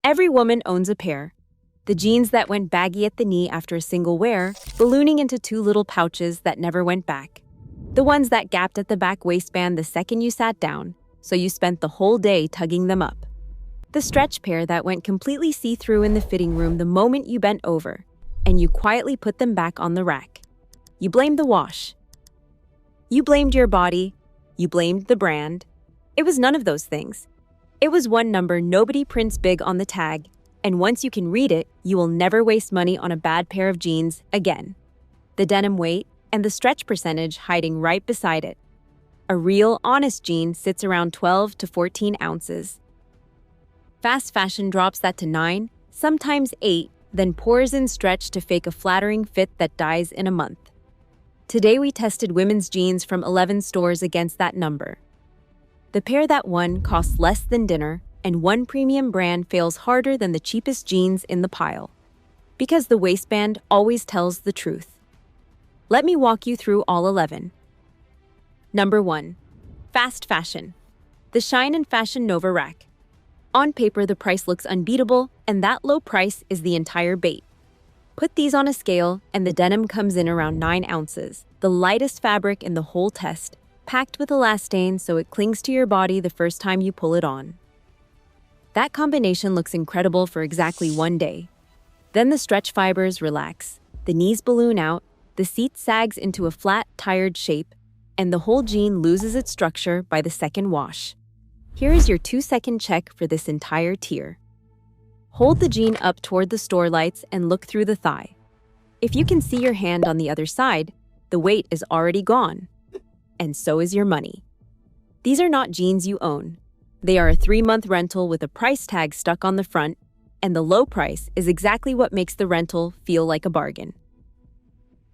Every woman owns a pair. The jeans that went baggy at the knee after a single wear, ballooning into two little pouches that never went back. The ones that gapped at the back waistband the second you sat down, so you spent the whole day tugging them up. The stretch pair that went completely see-through in the fitting room the moment you bent over, and you quietly put them back on the rack. You blamed the wash. You blamed your body. You blamed the brand. It was none of those things. It was one number nobody prints big on the tag, and once you can read it, you will never waste money on a bad pair of jeans again. The denim weight and the stretch percentage hiding right beside it. A real, honest jean sits around 12 to 14 ounces. Fast fashion drops that to 9, sometimes 8, then pours in stretch to fake a flattering fit that dies in a month. Today we tested women's jeans from 11 stores against that number. The pair that won costs less than dinner, and one premium brand fails harder than the cheapest jeans in the pile. Because the waistband always tells the truth. Let me walk you through all 11. Number 1. Fast fashion. The Shine and Fashion Nova Rack. On paper, the price looks unbeatable, and that low price is the entire bait. Put these on a scale, and the denim comes in around 9 ounces, the lightest fabric in the whole test, packed with elastane so it clings to your body the first time you pull it on. That combination looks incredible for exactly one day. Then the stretch fibers relax, the knees balloon out, the seat sags into a flat, tired shape, and the whole jean loses its structure by the second wash. Here is your 2-second check for this entire tier. Hold the jean up toward the store lights and look through the thigh. If you can see your hand on the other side, the weight is already gone. And so is your money. These are not jeans you own. They are a 3-month rental with a price tag stuck on the front, and the low price is exactly what makes the rental feel like a bargain.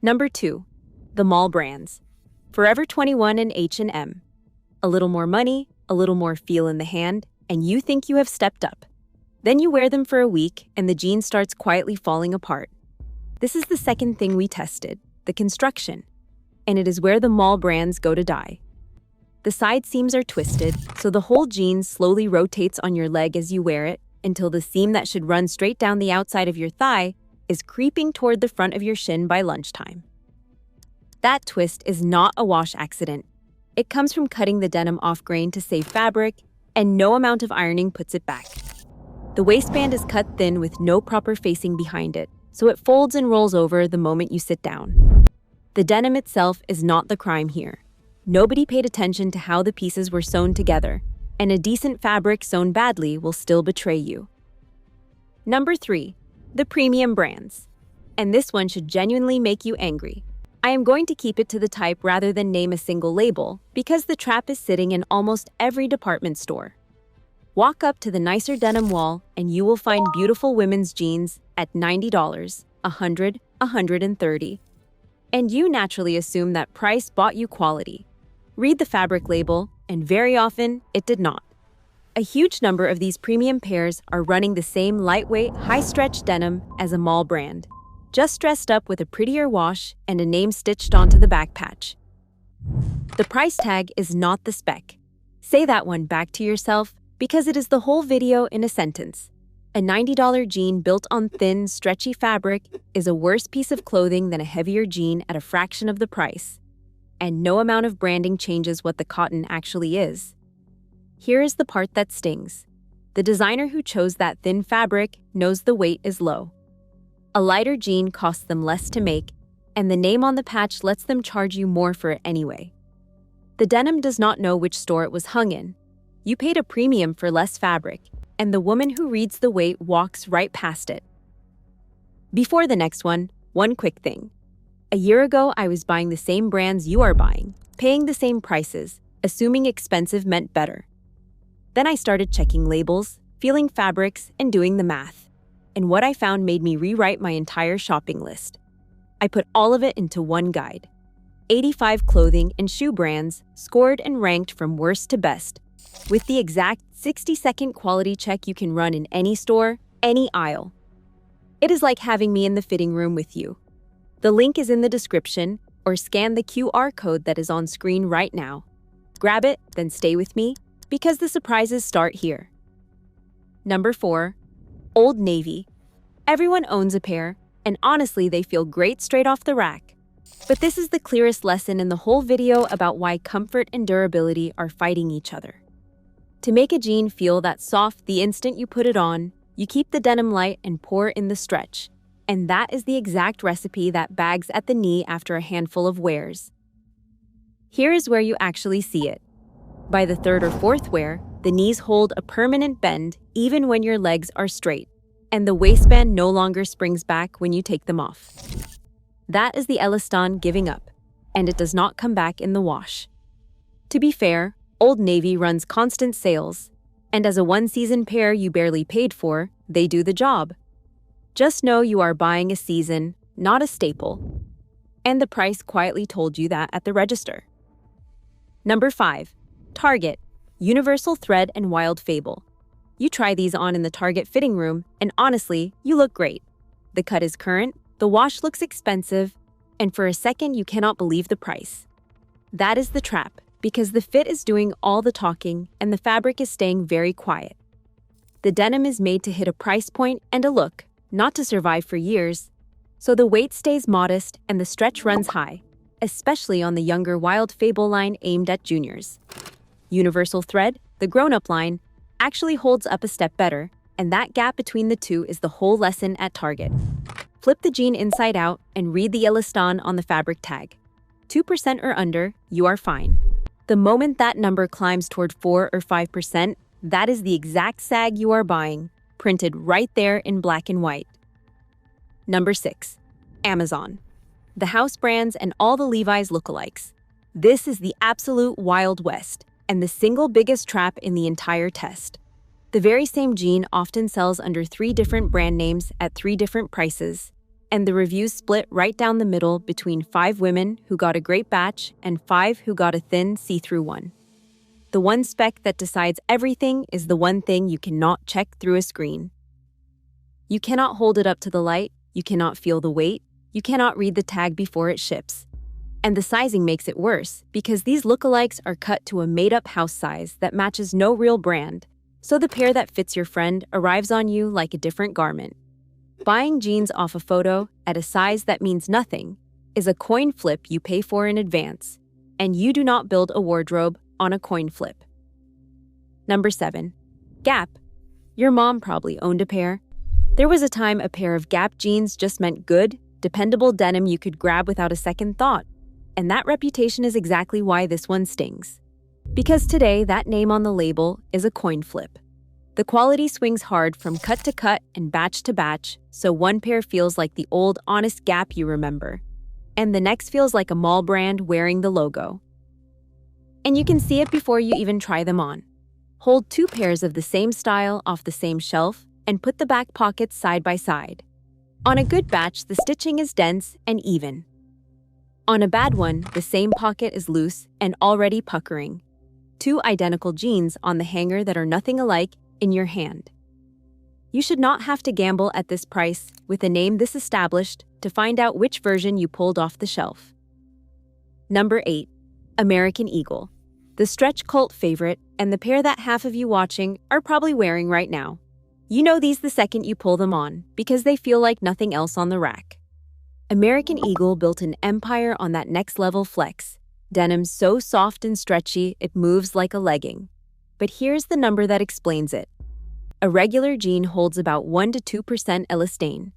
Number 2. The mall brands. Forever 21 and H&M. A little more money, a little more feel in the hand, and you think you have stepped up. Then you wear them for a week, and the jean starts quietly falling apart. This is the second thing we tested, the construction. And it is where the mall brands go to die. The side seams are twisted, so the whole jean slowly rotates on your leg as you wear it until the seam that should run straight down the outside of your thigh is creeping toward the front of your shin by lunchtime. That twist is not a wash accident. It comes from cutting the denim off grain to save fabric, and no amount of ironing puts it back. The waistband is cut thin with no proper facing behind it, so it folds and rolls over the moment you sit down. The denim itself is not the crime here. Nobody paid attention to how the pieces were sewn together, and a decent fabric sewn badly will still betray you. Number 3. The premium brands. And this one should genuinely make you angry. I am going to keep it to the type rather than name a single label, because the trap is sitting in almost every department store. Walk up to the nicer denim wall, and you will find beautiful women's jeans at $90, $100, $130. And you naturally assume that price bought you quality. Read the fabric label, and very often, it did not. A huge number of these premium pairs are running the same lightweight, high-stretch denim as a mall brand, just dressed up with a prettier wash and a name stitched onto the back patch. The price tag is not the spec. Say that one back to yourself, because it is the whole video in a sentence. A $90 jean built on thin, stretchy fabric is a worse piece of clothing than a heavier jean at a fraction of the price. And no amount of branding changes what the cotton actually is. Here is the part that stings. The designer who chose that thin fabric knows the weight is low. A lighter jean costs them less to make, and the name on the patch lets them charge you more for it anyway. The denim does not know which store it was hung in. You paid a premium for less fabric, and the woman who reads the weight walks right past it. Before the next one quick thing. A year ago, I was buying the same brands you are buying, paying the same prices, assuming expensive meant better. Then I started checking labels, feeling fabrics, and doing the math. And what I found made me rewrite my entire shopping list. I put all of it into one guide. 85 clothing and shoe brands, scored and ranked from worst to best, with the exact 60-second quality check you can run in any store, any aisle. It is like having me in the fitting room with you. The link is in the description, or scan the QR code that is on screen right now. Grab it, then stay with me, because the surprises start here. Number 4. Old Navy. Everyone owns a pair, and honestly, they feel great straight off the rack. But this is the clearest lesson in the whole video about why comfort and durability are fighting each other. To make a jean feel that soft the instant you put it on, you keep the denim light and pour in the stretch. And that is the exact recipe that bags at the knee after a handful of wears. Here is where you actually see it. By the third or fourth wear, the knees hold a permanent bend even when your legs are straight, and the waistband no longer springs back when you take them off. That is the elastane giving up, and it does not come back in the wash. To be fair, Old Navy runs constant sales, and as a one-season pair you barely paid for, they do the job. Just know you are buying a season, not a staple. And the price quietly told you that at the register. Number 5. Target, Universal Thread and Wild Fable. You try these on in the Target fitting room, and honestly, you look great. The cut is current, the wash looks expensive, and for a second you cannot believe the price. That is the trap, because the fit is doing all the talking and the fabric is staying very quiet. The denim is made to hit a price point and a look, not to survive for years, so the weight stays modest and the stretch runs high, especially on the younger Wild Fable line aimed at juniors. Universal Thread, the grown-up line, actually holds up a step better, and that gap between the two is the whole lesson at Target. Flip the jean inside out and read the elastane on the fabric tag. 2% or under, you are fine. The moment that number climbs toward 4 or 5%, that is the exact sag you are buying, printed right there in black and white. Number 6. Amazon. The house brands and all the Levi's lookalikes. This is the absolute Wild West, and the single biggest trap in the entire test. The very same jean often sells under 3 different brand names at 3 different prices, and the reviews split right down the middle between 5 women who got a great batch and 5 who got a thin, see-through one. The one spec that decides everything is the one thing you cannot check through a screen. You cannot hold it up to the light, you cannot feel the weight, you cannot read the tag before it ships. And the sizing makes it worse, because these lookalikes are cut to a made-up house size that matches no real brand, so the pair that fits your friend arrives on you like a different garment. Buying jeans off a photo at a size that means nothing is a coin flip you pay for in advance, and you do not build a wardrobe on a coin flip. Number 7. Gap. Your mom probably owned a pair. There was a time a pair of Gap jeans just meant good, dependable denim you could grab without a second thought, and that reputation is exactly why this one stings. Because today, that name on the label is a coin flip. The quality swings hard from cut to cut and batch to batch, so one pair feels like the old, honest Gap you remember, and the next feels like a mall brand wearing the logo. And you can see it before you even try them on. Hold 2 pairs of the same style off the same shelf and put the back pockets side by side. On a good batch, the stitching is dense and even. On a bad one, the same pocket is loose and already puckering. 2 identical jeans on the hanger that are nothing alike in your hand. You should not have to gamble at this price with a name this established to find out which version you pulled off the shelf. Number 8. American Eagle. The stretch cult favorite, and the pair that half of you watching are probably wearing right now. You know these the second you pull them on, because they feel like nothing else on the rack. American Eagle built an empire on that next-level flex. Denim so soft and stretchy, it moves like a legging. But here's the number that explains it. A regular jean holds about 1 to 2% elastane.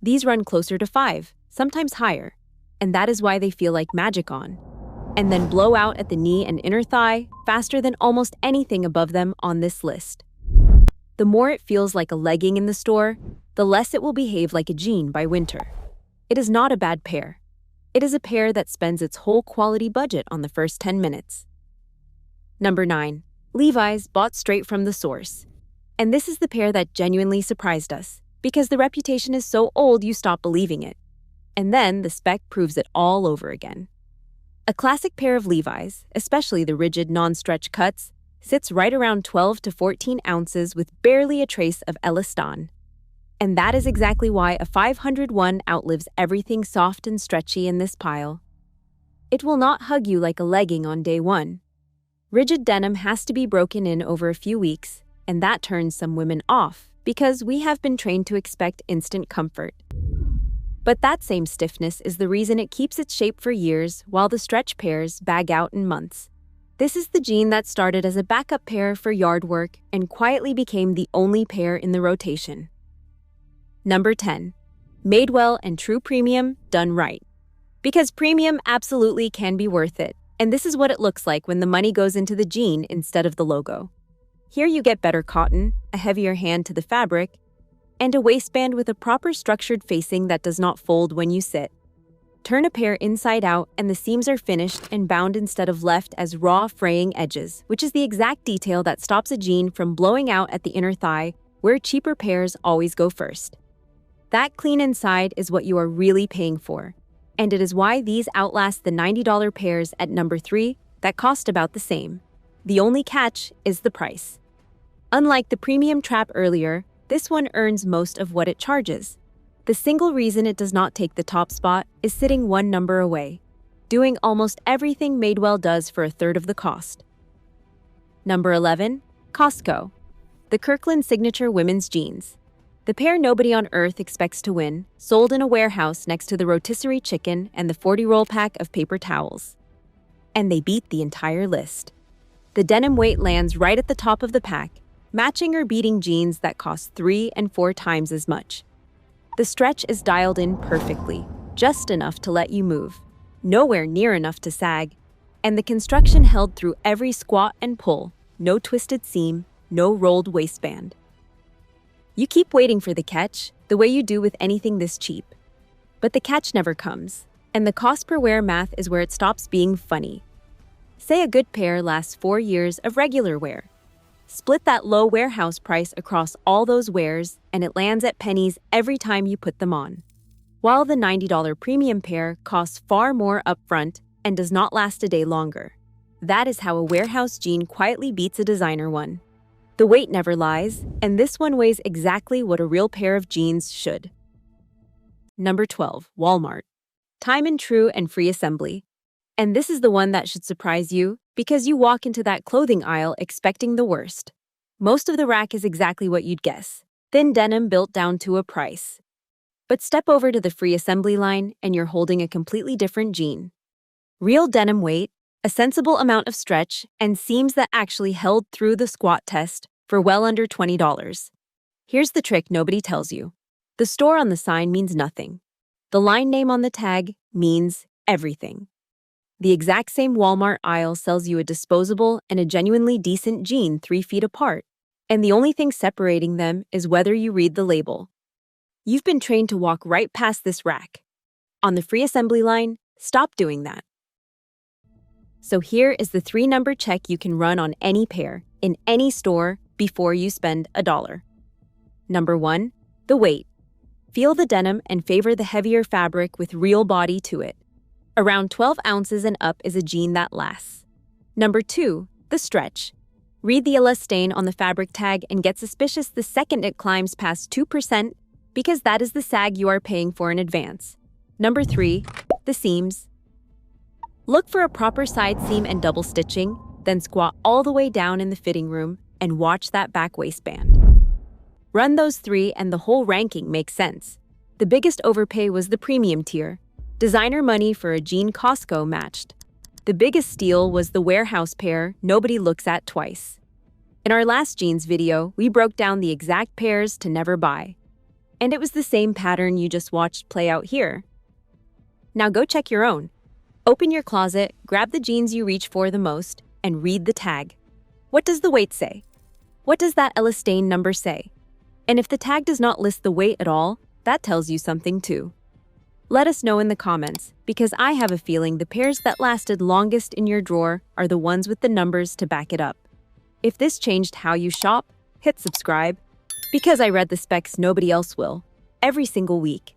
These run closer to 5, sometimes higher, and that is why they feel like magic on, and then blow out at the knee and inner thigh faster than almost anything above them on this list. The more it feels like a legging in the store, the less it will behave like a jean by winter. It is not a bad pair. It is a pair that spends its whole quality budget on the first 10 minutes. Number 9. Levi's bought straight from the source. And this is the pair that genuinely surprised us, because the reputation is so old you stop believing it. And then the spec proves it all over again. A classic pair of Levi's, especially the rigid non-stretch cuts, sits right around 12 to 14 ounces with barely a trace of elastane. And that is exactly why a 501 outlives everything soft and stretchy in this pile. It will not hug you like a legging on day one. Rigid denim has to be broken in over a few weeks, and that turns some women off because we have been trained to expect instant comfort. But that same stiffness is the reason it keeps its shape for years while the stretch pairs bag out in months. This is the jean that started as a backup pair for yard work and quietly became the only pair in the rotation. Number 10. Made well and true premium done right. Because premium absolutely can be worth it, and this is what it looks like when the money goes into the jean instead of the logo. Here you get better cotton, a heavier hand to the fabric, and a waistband with a proper structured facing that does not fold when you sit. Turn a pair inside out and the seams are finished and bound instead of left as raw, fraying edges, which is the exact detail that stops a jean from blowing out at the inner thigh, where cheaper pairs always go first. That clean inside is what you are really paying for, and it is why these outlast the $90 pairs at number 3 that cost about the same. The only catch is the price. Unlike the premium trap earlier, this one earns most of what it charges. The single reason it does not take the top spot is sitting one number away, doing almost everything Madewell does for a third of the cost. Number 11. Costco. The Kirkland Signature Women's Jeans. The pair nobody on earth expects to win, sold in a warehouse next to the rotisserie chicken and the 40-roll pack of paper towels. And they beat the entire list. The denim weight lands right at the top of the pack, matching or beating jeans that cost 3 and 4 times as much. The stretch is dialed in perfectly, just enough to let you move, nowhere near enough to sag, and the construction held through every squat and pull, no twisted seam, no rolled waistband. You keep waiting for the catch, the way you do with anything this cheap. But the catch never comes, and the cost per wear math is where it stops being funny. Say a good pair lasts 4 years of regular wear. Split that low warehouse price across all those wears, and it lands at pennies every time you put them on. While the $90 premium pair costs far more upfront and does not last a day longer. That is how a warehouse jean quietly beats a designer one. The weight never lies, and this one weighs exactly what a real pair of jeans should. Number 12. Walmart. Time and true and free assembly. And this is the one that should surprise you, because you walk into that clothing aisle expecting the worst. Most of the rack is exactly what you'd guess. Thin denim built down to a price. But step over to the free assembly line and you're holding a completely different jean. Real denim weight, a sensible amount of stretch, and seams that actually held through the squat test for well under $20. Here's the trick nobody tells you. The store on the sign means nothing. The line name on the tag means everything. The exact same Walmart aisle sells you a disposable and a genuinely decent jean 3 feet apart, and the only thing separating them is whether you read the label. You've been trained to walk right past this rack. On the free assembly line, stop doing that. So here is the 3-number check you can run on any pair, in any store, before you spend $1. Number 1. The weight. Feel the denim and favor the heavier fabric with real body to it. Around 12 ounces and up is a jean that lasts. Number 2. The stretch. Read the elastane on the fabric tag and get suspicious the second it climbs past 2%, because that is the sag you are paying for in advance. Number 3. The seams. Look for a proper side seam and double stitching, then squat all the way down in the fitting room and watch that back waistband. Run those 3 and the whole ranking makes sense. The biggest overpay was the premium tier. Designer money for a jean Costco matched. The biggest steal was the warehouse pair nobody looks at twice. In our last jeans video, we broke down the exact pairs to never buy. And it was the same pattern you just watched play out here. Now go check your own. Open your closet, grab the jeans you reach for the most, and read the tag. What does the weight say? What does that elastane number say? And if the tag does not list the weight at all, that tells you something too. Let us know in the comments, because I have a feeling the pairs that lasted longest in your drawer are the ones with the numbers to back it up. If this changed how you shop, hit subscribe, because I read the specs nobody else will, every single week.